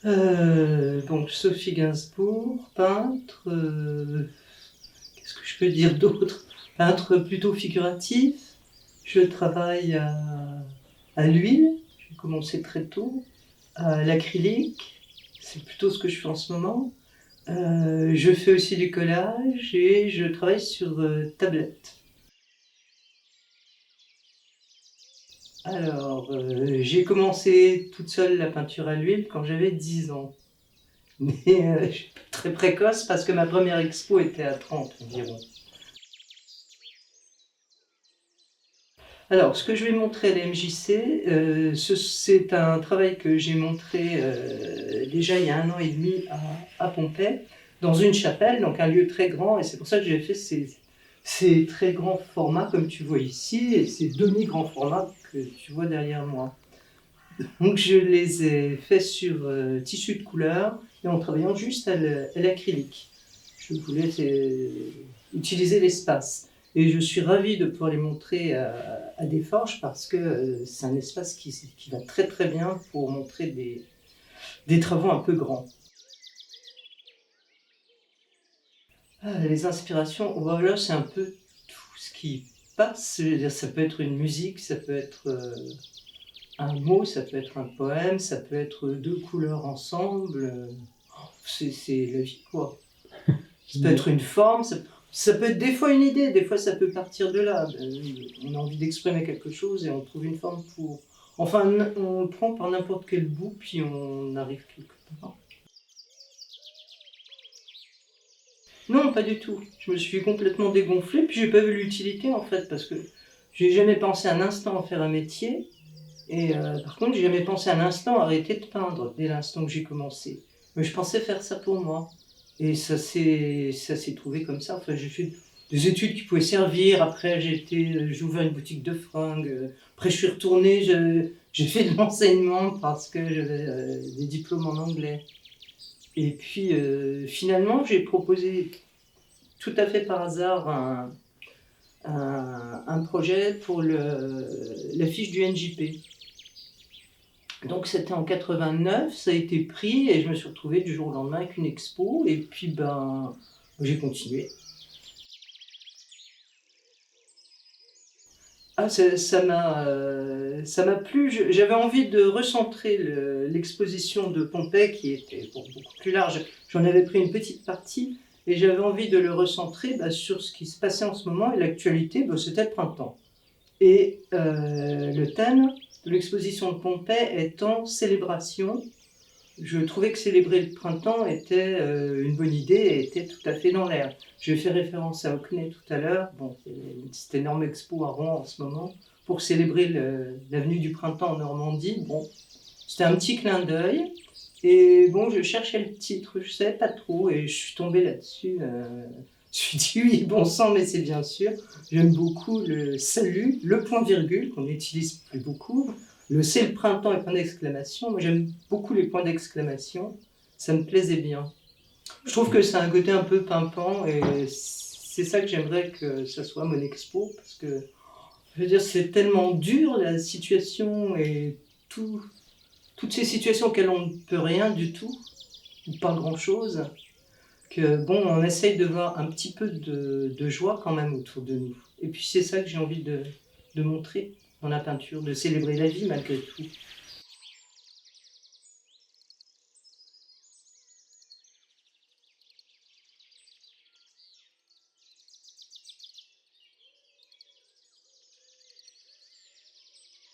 Donc Sophie Gainsbourg, peintre, qu'est-ce que je peux dire d'autre? Peintre plutôt figuratif. Je travaille à l'huile, j'ai commencé très tôt, à l'acrylique, c'est plutôt ce que je fais en ce moment. Je fais aussi du collage et je travaille sur tablette. Alors, j'ai commencé toute seule la peinture à l'huile quand j'avais 10 ans. Mais je suis très précoce parce que ma première expo était à 30 environ. Alors, ce que je vais montrer à la MJC, c'est un travail que j'ai montré déjà il y a 1 an et demi à Pompey, dans une chapelle, donc un lieu très grand, et c'est pour ça que j'ai fait ces très grands formats comme tu vois ici, et ces demi-grands formats que tu vois derrière moi. Donc je les ai faits sur tissu de couleur et en travaillant juste à l'acrylique. Je voulais utiliser l'espace. Et je suis ravie de pouvoir les montrer à des forges parce que c'est un espace qui va très très bien pour montrer des travaux un peu grands. Les inspirations, voilà, c'est un peu tout ce qui passe. Je veux dire, ça peut être une musique, ça peut être un mot, ça peut être un poème, ça peut être deux couleurs ensemble. C'est la vie, quoi. Ça peut être une forme, ça peut être des fois une idée, des fois ça peut partir de là. On a envie d'exprimer quelque chose et on trouve une forme pour... Enfin, on le prend par n'importe quel bout, puis on arrive quelque part. Non, pas du tout. Je me suis complètement dégonflé, puis j'ai pas vu l'utilité en fait, parce que j'ai jamais pensé un instant à faire un métier. Et par contre, j'ai jamais pensé un instant à arrêter de peindre dès l'instant que j'ai commencé. Mais je pensais faire ça pour moi. Et ça s'est trouvé comme ça. Enfin, j'ai fait des études qui pouvaient servir. Après, j'ai ouvert une boutique de fringues. Après, je suis retournée, j'ai fait de l'enseignement parce que j'avais des diplômes en anglais. Et puis, finalement, j'ai proposé tout à fait par hasard un projet pour l'affiche du NJP. Donc c'était en 89, ça a été pris et je me suis retrouvée du jour au lendemain avec une expo et puis j'ai continué. Ça m'a plu. J'avais envie de recentrer l'exposition de Pompey qui était beaucoup plus large. J'en avais pris une petite partie et j'avais envie de le recentrer sur ce qui se passait en ce moment et l'actualité, c'était le printemps. Et le thème de l'exposition de Pompey étant célébration. Je trouvais que célébrer le printemps était une bonne idée et était tout à fait dans l'air. Je fais référence à Hockney tout à l'heure. Bon, cette énorme expo à Rouen en ce moment pour célébrer l'avenue du printemps en Normandie. Bon, c'était un petit clin d'œil. Et bon, je cherchais le titre, je ne savais pas trop et je suis tombée là-dessus. Je me suis dit oui, bon sang, mais c'est bien sûr. J'aime beaucoup le salut, le point-virgule qu'on n'utilise plus beaucoup. C'est le printemps et point d'exclamation. Moi, j'aime beaucoup les points d'exclamation. Ça me plaisait bien. Je trouve que c'est un côté un peu pimpant et c'est ça que j'aimerais que ça soit mon expo parce que, je veux dire, c'est tellement dur la situation et toutes ces situations auxquelles on ne peut rien du tout, ou pas grand-chose, que bon, on essaye de voir un petit peu de joie quand même autour de nous. Et puis c'est ça que j'ai envie de montrer dans la peinture, de célébrer la vie malgré tout.